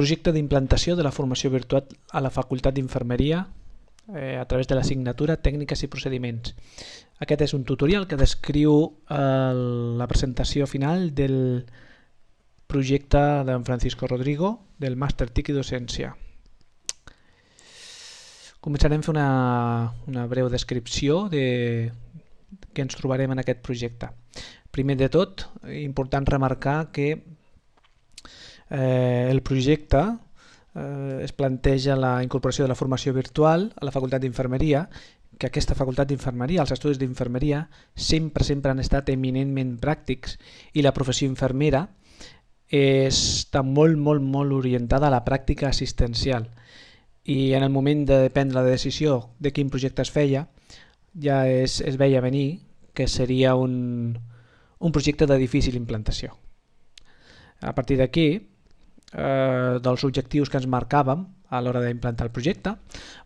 projecte d'implantació de la formació virtual a la Facultat d'Infermeria a través de l'assignatura Tècniques i procediments. Aquest és un tutorial que descriu la presentació final del projecte d'en Francisco Rodrigo del Màster TIC i Docència. Començarem a fer una breu descripció de què ens trobarem en aquest projecte. Primer de tot, important remarcar que el projecte es planteja la incorporació de la formació virtual a la Facultat d'Infermeria, que aquesta Facultat d'Infermeria, els estudis d'infermeria, sempre han estat eminentment pràctics i la professió infermera està molt orientada a la pràctica assistencial. I en el moment de prendre la decisió de quin projecte es feia, ja es veia venir que seria un projecte de difícil implantació. A partir d'aquí, dels objectius que ens marcàvem a l'hora d'implantar el projecte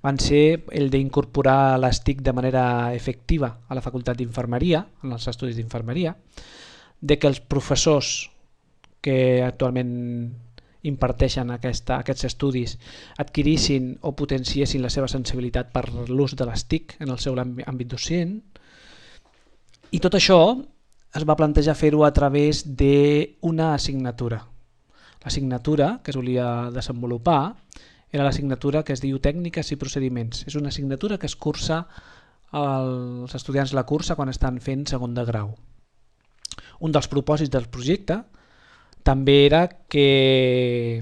van ser el d'incorporar les TIC de manera efectiva a la Facultat d'Infermeria, en els estudis d'infermeria, de que els professors que actualment imparteixen aquests estudis adquirissin o potenciessin la seva sensibilitat per l'ús de les TIC en el seu àmbit docent, i tot això es va plantejar fer-ho a través d'una assignatura. L'assignatura que es volia desenvolupar era l'assignatura que es diu Tècniques i procediments. És una assignatura que es cursa, els estudiants la cursa quan estan fent segon de grau. Un dels propòsits del projecte també era que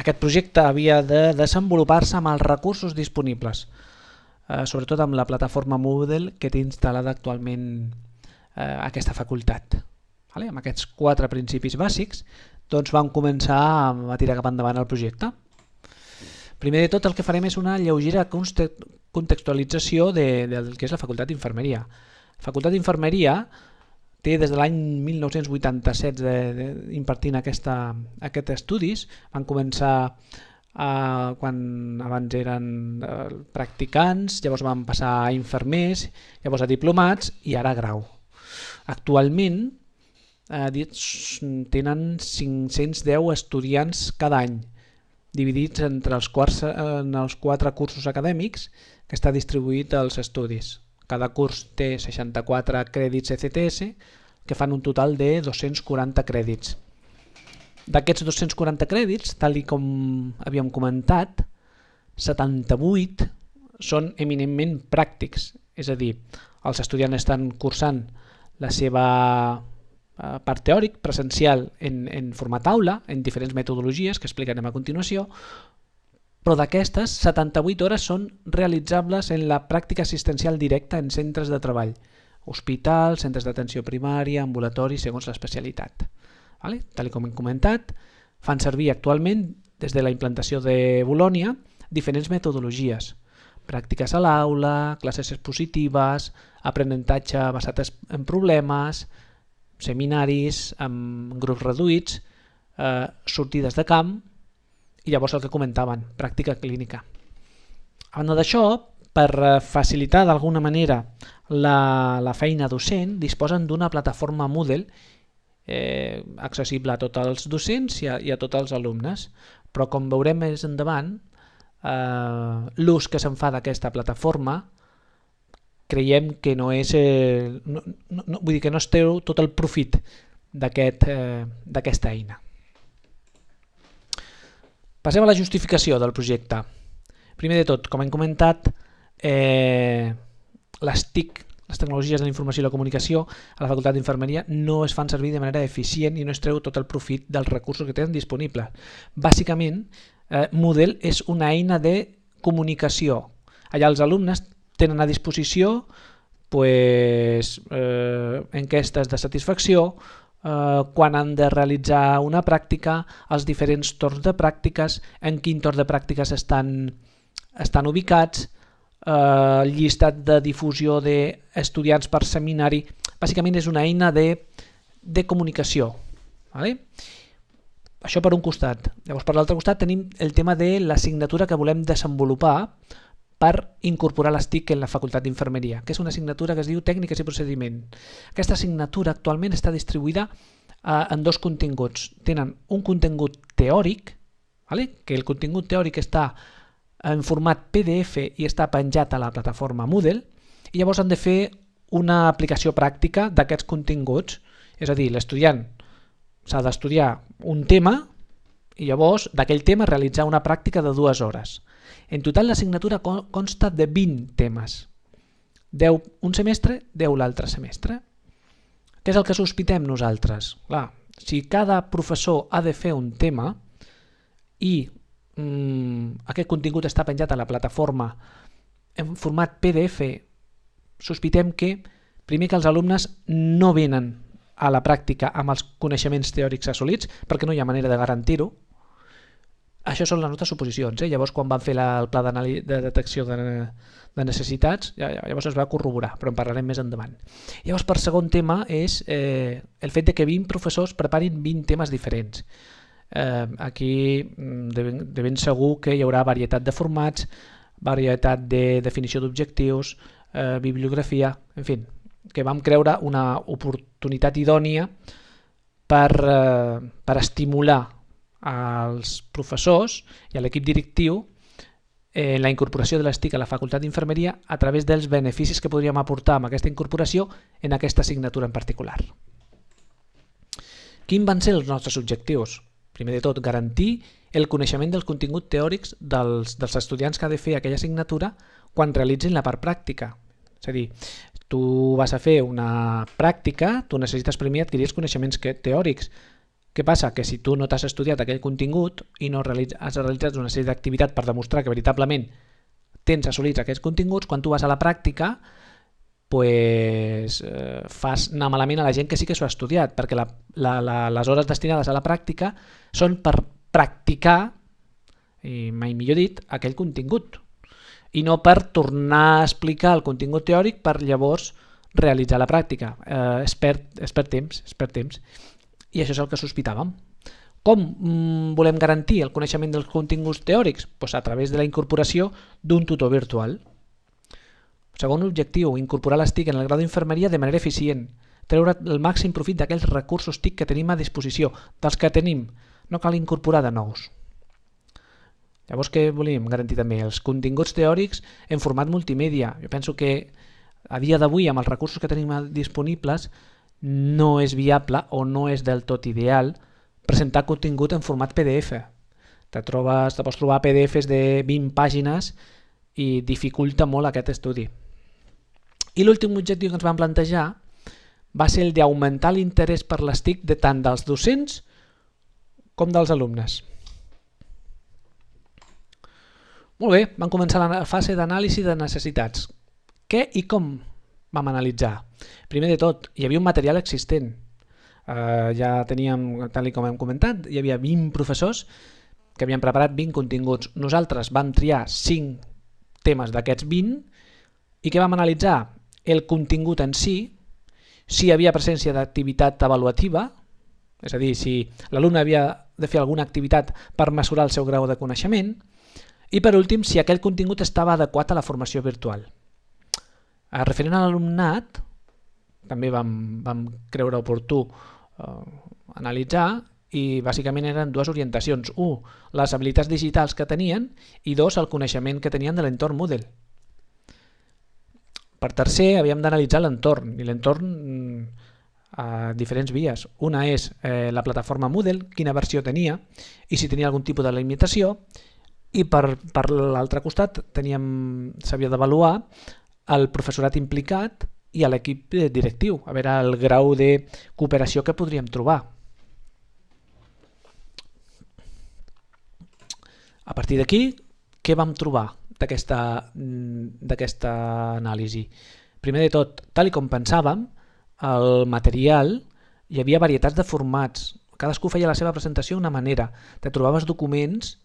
aquest projecte havia de desenvolupar-se amb els recursos disponibles, sobretot amb la plataforma Moodle que té instal·lada actualment aquesta facultat. Amb aquests 4 principis bàsics vam començar a tirar cap endavant el projecte. Primer de tot el que farem és una lleugera contextualització del que és la Facultat d'Infermeria. La Facultat d'Infermeria té des de l'any 1987 impartint aquests estudis. Van començar quan abans eren practicants, llavors van passar a infermers, llavors a diplomats i ara a grau. Actualment tenen 510 estudiants cada any, dividits entre els 4 cursos acadèmics que està distribuït als estudis. Cada curs té 64 crèdits ECTS, que fan un total de 240 crèdits. D'aquests 240 crèdits, tal com havíem comentat, 78 són eminentment pràctics, és a dir, els estudiants estan cursant la seva part teòric, presencial en format aula, en diferents metodologies que explicarem a continuació, però d'aquestes 78 hores són realitzables en la pràctica assistencial directa en centres de treball, hospitals, centres d'atenció primària, ambulatoris, segons l'especialitat. Tal com hem comentat, fan servir actualment, des de la implantació de Bolònia, diferents metodologies, pràctiques a l'aula, classes expositives, aprenentatge basat en problemes, seminaris amb grups reduïts, sortides de camp i llavors el que comentaven, pràctica clínica. A banda d'això, per facilitar d'alguna manera la feina docent, disposen d'una plataforma Moodle accessible a tots els docents i a tots els alumnes, però com veurem més endavant, l'ús que se'n fa d'aquesta plataforma creiem que no és, vull dir que no es treu tot el profit d'aquesta eina. Passem a la justificació del projecte. Primer de tot, com hem comentat, les TIC, les tecnologies de la informació i la comunicació, a la Facultat d'Infermeria no es fan servir de manera eficient i no es treu tot el profit dels recursos que tenen disponibles. Bàsicament, Moodle és una eina de comunicació. Allà els alumnes tenen a disposició enquestes de satisfacció, quan han de realitzar una pràctica, els diferents torns de pràctiques, en quin torn de pràctiques estan ubicats, el llistat de difusió d'estudiants per seminari. Bàsicament és una eina de comunicació. Això per un costat. Llavors, per l'altre costat tenim el tema de l'assignatura que volem desenvolupar per incorporar les TIC en la Facultat d'Infermeria, que és una assignatura que es diu Tècniques i procediments. Aquesta assignatura actualment està distribuïda en 2 continguts. Tenen un contingut teòric, que el contingut teòric està en format PDF i està penjat a la plataforma Moodle, i llavors han de fer una aplicació pràctica d'aquests continguts. És a dir, l'estudiant s'ha d'estudiar un tema i llavors d'aquell tema realitzar una pràctica de 2 hores. En total l'assignatura consta de 20 temes. 10 un semestre, 10 l'altre semestre. Què és el que sospitem nosaltres? Clar, si cada professor ha de fer un tema i aquest contingut està penjat a la plataforma en format PDF, sospitem que primer que els alumnes no venen a la pràctica amb els coneixements teòrics assolits, perquè no hi ha manera de garantir-ho. Això són les nostres suposicions. Llavors, quan van fer el pla de detecció de necessitats, llavors es va corroborar, però en parlarem més endavant. Llavors, per segon tema, és el fet que 20 professors preparin 20 temes diferents. Aquí de ben segur que hi haurà varietat de formats, varietat de definició d'objectius, bibliografia, en fi, que vam creure una oportunitat idònia per estimular als professors i a l'equip directiu la incorporació de les TIC a la Facultat d'Infermeria a través dels beneficis que podríem aportar amb aquesta incorporació en aquesta assignatura en particular. Quins van ser els nostres objectius? Primer de tot, garantir el coneixement dels continguts teòrics dels estudiants que ha de fer aquella assignatura quan realitzin la part pràctica. És a dir, tu vas a fer una pràctica, tu necessites primer adquirir els coneixements teòrics. Què passa? Que si tu no t'has estudiat aquell contingut i no has realitzat una sèrie d'activitats per demostrar que veritablement tens assolits aquests continguts, quan tu vas a la pràctica fas anar malament a la gent que sí que s'ho ha estudiat, perquè les hores destinades a la pràctica són per practicar, i mai millor dit, aquell contingut, i no per tornar a explicar el contingut teòric per llavors realitzar la pràctica. Es perd temps. I això és el que sospitàvem. Com volem garantir el coneixement dels continguts teòrics? A través de la incorporació d'un tutor virtual. Segon objectiu, incorporar les TIC en el grau d'infermeria de manera eficient, treure el màxim profit d'aquells recursos TIC que tenim a disposició, dels que tenim, no cal incorporar de nous. Llavors, què volíem garantir també? Els continguts teòrics en format multimèdia. Jo penso que a dia d'avui, amb els recursos que tenim disponibles, no és viable o no és del tot ideal presentar contingut en format PDF. Te pots trobar PDFs de 20 pàgines i dificulta molt aquest estudi. I l'últim objectiu que ens vam plantejar va ser el d'augmentar l'interès per les TIC de tant dels docents com dels alumnes. Molt bé, vam començar la fase d'anàlisi de necessitats. Què i com vam analitzar? Primer de tot, hi havia un material existent. Ja teníem, tal com hem comentat, hi havia 20 professors que havien preparat 20 continguts. Nosaltres vam triar 5 temes d'aquests 20 i què vam analitzar? El contingut en si hi havia presència d'activitat avaluativa, és a dir, si l'alumne havia de fer alguna activitat per mesurar el seu grau de coneixement, i per últim, si aquell contingut estava adequat a la formació virtual. Referent a l'alumnat, també vam creure oportú analitzar i bàsicament eren dues orientacions. 1, les habilitats digitals que tenien i 2, el coneixement que tenien de l'entorn Moodle. Per tercer, havíem d'analitzar l'entorn i l'entorn a diferents vies. Una és la plataforma Moodle, quina versió tenia i si tenia algun tipus de limitació, i per l'altre costat s'havia d'avaluar el professorat implicat i a l'equip directiu, a veure el grau de cooperació que podríem trobar. A partir d'aquí, què vam trobar d'aquesta anàlisi? Primer de tot, tal com pensàvem, el material hi havia varietats de formats. Cadascú feia la seva presentació d'una manera. Te trobaves documents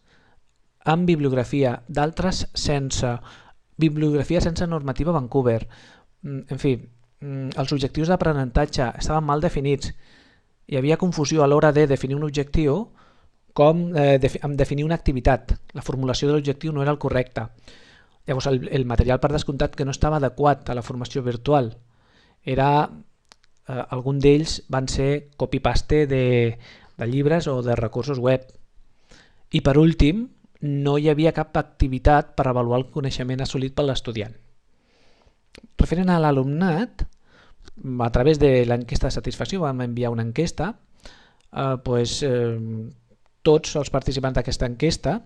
amb bibliografia, d'altres sense. Bibliografia sense normativa Vancouver. En fi, els objectius d'aprenentatge estaven mal definits. Hi havia confusió a l'hora de definir un objectiu com definir una activitat. La formulació de l'objectiu no era el correcte. Llavors el material per descomptat que no estava adequat a la formació virtual. Algun d'ells van ser copy-paste de llibres o de recursos web. I per últim, no hi havia cap activitat per avaluar el coneixement assolit per l'estudiant. Referent a l'alumnat, a través de l'enquesta de satisfacció vam enviar una enquesta, tots els participants d'aquesta enquesta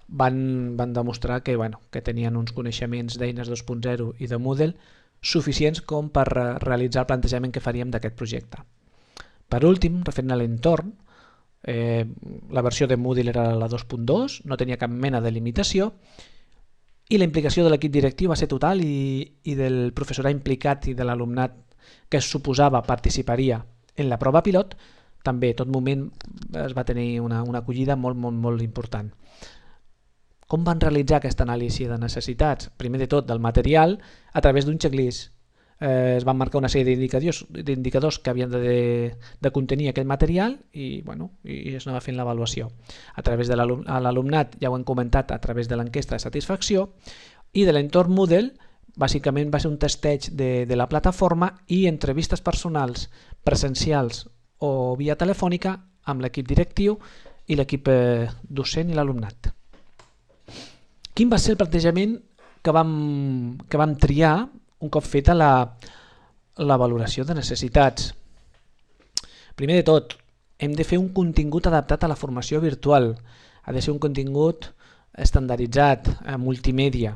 van demostrar que tenien uns coneixements d'Eines 2.0 i de Moodle suficients com per realitzar el plantejament que faríem d'aquest projecte. Per últim, referent a l'entorn, la versió de Moodle era la 2.2, no tenia cap mena de limitació i la implicació de l'equip directiu va ser total i del professorat implicat i de l'alumnat que es suposava participaria en la prova pilot, també tot moment es va tenir una acollida molt important. Com van realitzar aquesta anàlisi de necessitats? Primer de tot del material a través d'un checklist. Es van marcar una sèrie d'indicadors que havien de contenir aquest material i es anava fent l'avaluació. A través de l'alumnat, ja ho hem comentat, a través de l'enquesta de satisfacció, i de l'entorn Moodle, bàsicament va ser un testeig de la plataforma i entrevistes personals presencials o via telefònica amb l'equip directiu i l'equip docent i l'alumnat. Quin va ser el plantejament que vam triar un cop feta la valoració de necessitats? Primer de tot, hem de fer un contingut adaptat a la formació virtual. Ha de ser un contingut estandarditzat, multimèdia,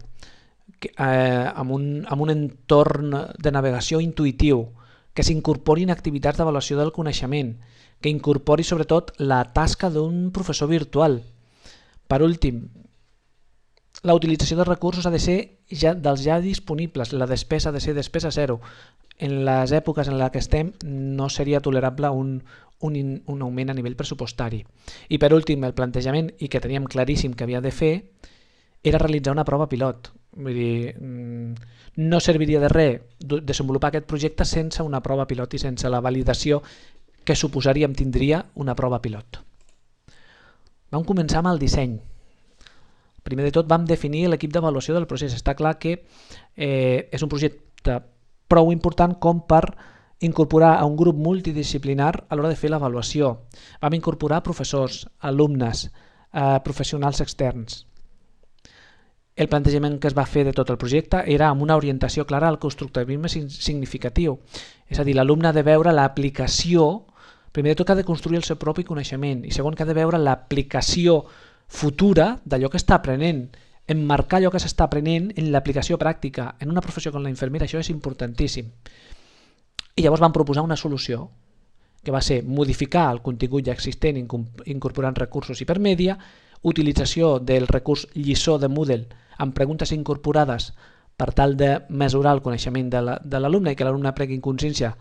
amb un entorn de navegació intuïtiu, que s'incorporin activitats d'avaluació del coneixement, que incorpori sobretot la tasca d'un professor virtual. Per últim, la utilització de recursos ha de ser dels ja disponibles, la despesa ha de ser despesa zero. En les èpoques en què estem no seria tolerable un augment a nivell pressupostari. I per últim, el plantejament, i que teníem claríssim que havia de fer, era realitzar una prova pilot. Vull dir, no serviria de res desenvolupar aquest projecte sense una prova pilot i sense la validació que suposaríem tindria una prova pilot. Vam començar amb el disseny. Primer de tot vam definir l'equip d'avaluació del procés. Està clar que és un projecte prou important com per incorporar a un grup multidisciplinar a l'hora de fer l'avaluació. Vam incorporar professors, alumnes, professionals externs. El plantejament que es va fer de tot el projecte era amb una orientació clara al constructivisme significatiu. És a dir, l'alumne ha de veure l'aplicació, primer de tot que ha de construir el seu propi coneixement i segon que ha de veure l'aplicació futura d'allò que està aprenent, emmarcar allò que s'està aprenent en l'aplicació pràctica. En una professió com la infermera això és importantíssim. I llavors vam proposar una solució, que va ser modificar el contingut ja existent incorporant recursos hipermèdia, utilització del recurs lliçó de Moodle amb preguntes incorporades per tal de mesurar el coneixement de l'alumne i que l'alumne prengui consciència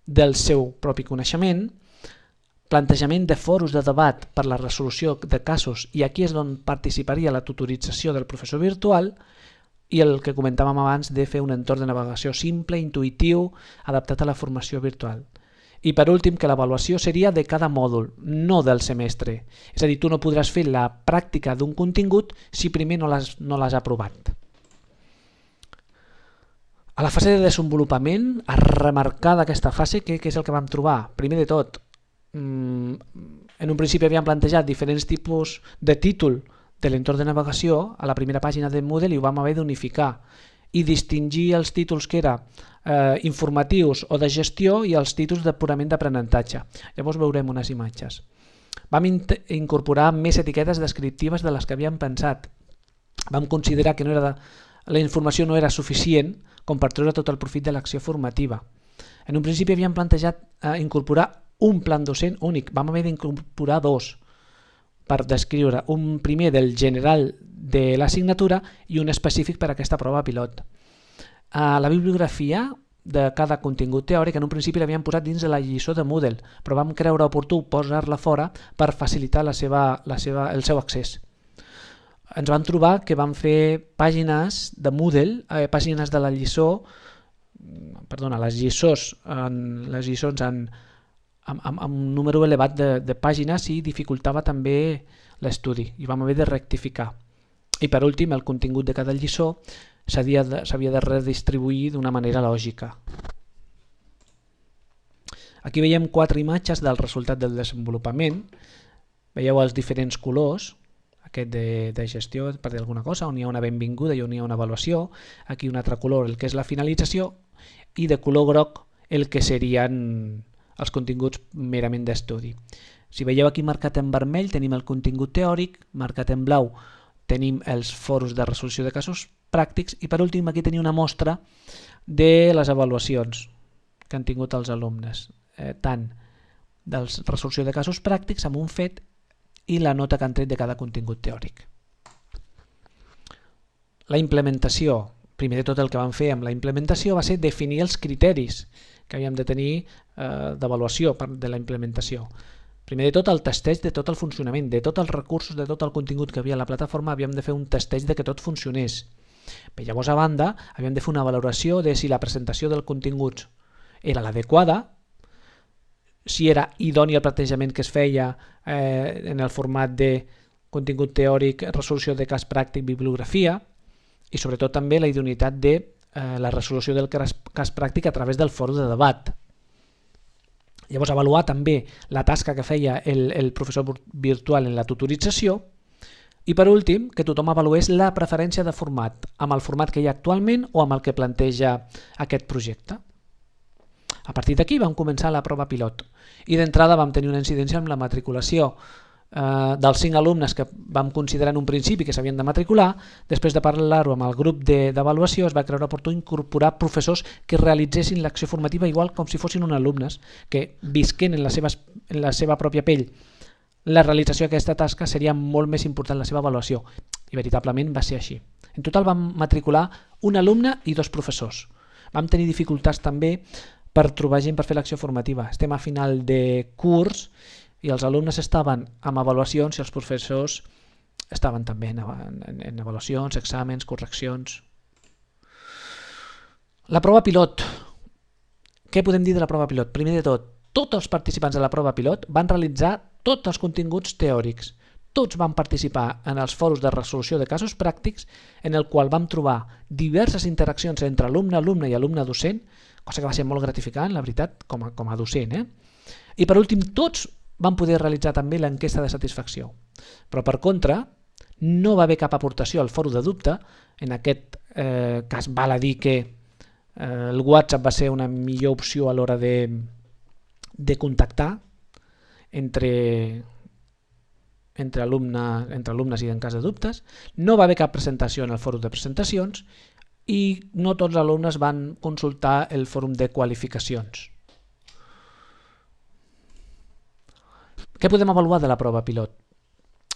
del seu propi coneixement, plantejament de fòrums de debat per la resolució de casos i aquí és on participaria la tutorització del professor virtual i el que comentàvem abans de fer un entorn de navegació simple, intuïtiu, adaptat a la formació virtual. I per últim que l'avaluació seria de cada mòdul, no del semestre. És a dir, tu no podràs fer la pràctica d'un contingut si primer no l'has aprovat. A la fase de desenvolupament, a remarcar d'aquesta fase, què és el que vam trobar? Primer de tot, en un principi havíem plantejat diferents tipus de títol de l'entorn de navegació a la primera pàgina de Moodle i ho vam haver d'unificar i distingir els títols que eren informatius o de gestió i els títols de purament d'aprenentatge. Llavors veurem unes imatges. Vam incorporar més etiquetes descriptives de les que havíem pensat. Vam considerar que la informació no era suficient com per treure tot el profit de l'acció formativa. En un principi havíem plantejat incorporar un plan docent únic. Vam haver d'incorporar dos per descriure un primer del general de l'assignatura i un específic per a aquesta prova pilot. La bibliografia de cada contingut teòric en un principi l'havíem posat dins de la lliçó de Moodle, però vam creure oportú posar-la fora per facilitar el seu accés. Ens vam trobar que vam fer pàgines de Moodle, pàgines de la lliçó, les lliçons amb un número elevat de pàgines i dificultava també l'estudi i vam haver de rectificar. I per últim, el contingut de cada lliçó s'havia de redistribuir d'una manera lògica. Aquí veiem 4 imatges del resultat del desenvolupament. Veieu els diferents colors aquest de gestió, per dir alguna cosa, on hi ha una benvinguda i on hi ha una avaluació, aquí un altre color el que és la finalització i de color groc el que serien els continguts merament d'estudi. Si veieu aquí marcat en vermell tenim el contingut teòric, marcat en blau tenim els fòrums de resolució de casos pràctics i per últim aquí tenim una mostra de les avaluacions que han tingut els alumnes, tant de la resolució de casos pràctics amb un fet i la nota que han tret de cada contingut teòric. La implementació, primer de tot el que vam fer amb la implementació va ser definir els criteris que havíem de tenir d'avaluació de la implementació. Primer de tot el testeig de tot el funcionament, de tots els recursos, de tot el contingut que havia a la plataforma, havíem de fer un testeig de que tot funcionés. Però llavors a banda havíem de fer una valoració de si la presentació del contingut era l'adequada, si era idoni el plantejament que es feia en el format de contingut teòric, resolució de cas pràctic, bibliografia i sobretot també la idoneïtat de la resolució del cas pràctic a través del fòrum de debat. Llavors avaluar també la tasca que feia el professor virtual en la tutorització i per últim que tothom avalués la preferència de format amb el format que hi ha actualment o amb el que planteja aquest projecte. A partir d'aquí vam començar la prova pilot i d'entrada vam tenir una incidència amb la matriculació dels 5 alumnes que vam considerar en un principi que s'havien de matricular. Després de parlar-ho amb el grup d'avaluació es va creure oportú incorporar professors que realitzessin l'acció formativa igual com si fossin uns alumnes que visquent en la seva pròpia pell la realització d'aquesta tasca seria molt més important la seva avaluació i veritablement va ser així. En total vam matricular un alumne i 2 professors. Vam tenir dificultats també per trobar gent per fer l'acció formativa. Estem a final de curs i els alumnes estaven amb avaluacions i els professors estaven també en avaluacions, exàmens, correccions. La prova pilot. Què podem dir de la prova pilot? Primer de tot, tots els participants de la prova pilot van realitzar tots els continguts teòrics. Tots van participar en els fòrums de resolució de casos pràctics en el qual vam trobar diverses interaccions entre alumne i alumne-docent, cosa que va ser molt gratificant, la veritat, com a docent. I per últim, tots van poder realitzar també l'enquesta de satisfacció. Però per contra, no va haver cap aportació al fòrum de dubte. En aquest cas val a dir que el WhatsApp va ser una millor opció a l'hora de contactar entre alumnes i en cas de dubtes. No va haver cap presentació en el fòrum de presentacions i no tots els alumnes van consultar el fòrum de qualificacions. Què podem avaluar de la prova pilot?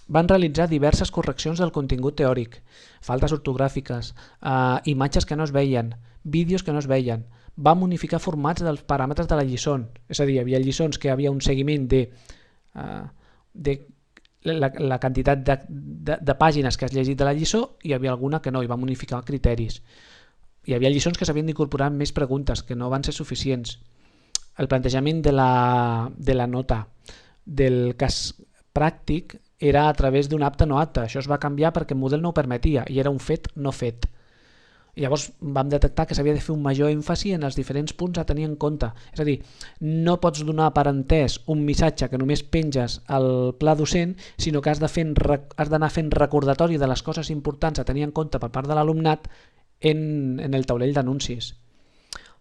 Van realitzar diverses correccions del contingut teòric, faltes ortogràfiques, imatges que no es veien, vídeos que no es veien. Vam unificar formats dels paràmetres de la lliçó, és a dir, hi havia lliçons que hi havia un seguiment de la quantitat de pàgines que has llegit de la lliçó i hi havia alguna que no, i vam unificar criteris. Hi havia lliçons que s'havien d'incorporar més preguntes, que no van ser suficients. El plantejament de la nota del cas pràctic era a través d'un apte no apte. Això es va canviar perquè el model no ho permetia i era un fet no fet. Llavors vam detectar que s'havia de fer un major èmfasi en els diferents punts a tenir en compte. És a dir, no pots donar per entès un missatge que només penges al pla docent, sinó que has d'anar fent recordatori de les coses importants a tenir en compte per part de l'alumnat en el taulell d'anuncis.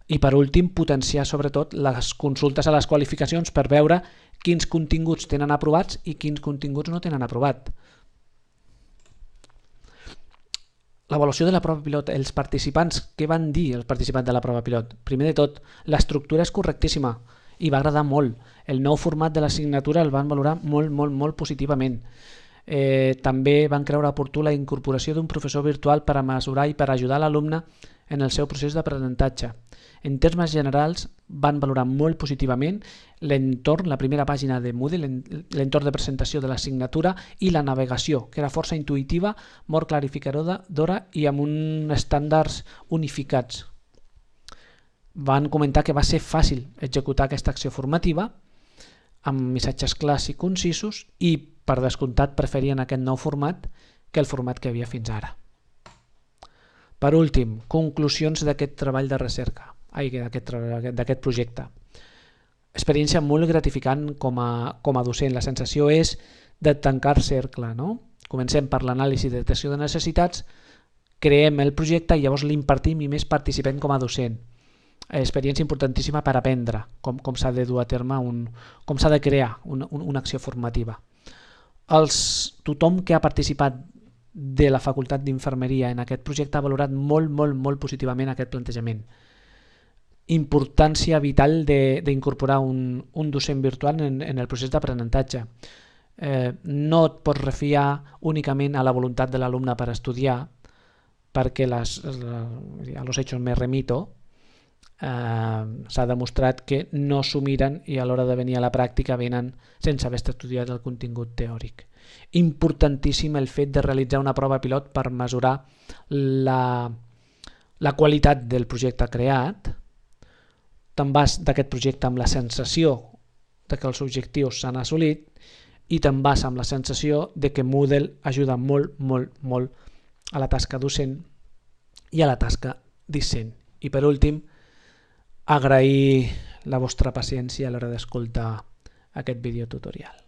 I per últim, potenciar sobretot les consultes a les qualificacions per veure quins continguts tenen aprovats i quins continguts no tenen aprovat. L'avaluació de la prova pilot, els participants, què van dir els participants de la prova pilot? Primer de tot, l'estructura és correctíssima i va agradar molt. El nou format de l'assignatura el van valorar molt positivament. També van creure oportú la incorporació d'un professor virtual per a mesurar i per ajudar l'alumne en el seu procés d'aprenentatge. En termes generals van valorar molt positivament l'entorn, la primera pàgina de Moodle, l'entorn de presentació de l'assignatura i la navegació, que era força intuïtiva, molt clarificadora i amb uns estàndards unificats. Van comentar que va ser fàcil executar aquesta acció formativa amb missatges clars i concisos i, per descomptat, preferien aquest nou format que el format que havia fins ara. Per últim, conclusions d'aquest treball de recerca, d'aquest projecte. Experiència molt gratificant com a docent. La sensació és de tancar cercle, no? Comencem per l'anàlisi de detecció de necessitats, creem el projecte i llavors l'impartim i més participem com a docent. Experiència importantíssima per aprendre com s'ha de dur a terme, com s'ha de crear una acció formativa. Tothom que ha participat de la Facultat d'Infermeria en aquest projecte ha valorat molt positivament aquest plantejament. Importància vital d'incorporar un docent virtual en el procés d'aprenentatge. No et pots refiar únicament a la voluntat de l'alumne per estudiar, perquè a los hechos me remito, s'ha demostrat que no s'ho miren i a l'hora de venir a la pràctica venen sense haver estudiat el contingut teòric. Importantíssim el fet de realitzar una prova pilot per mesurar la qualitat del projecte creat. Te'n vas d'aquest projecte amb la sensació de que els objectius s'han assolit i te'n vas amb la sensació de que Moodle ajuda molt a la tasca docent i a la tasca discent. I per últim, agrair la vostra paciència a l'hora d'escoltar aquest videotutorial.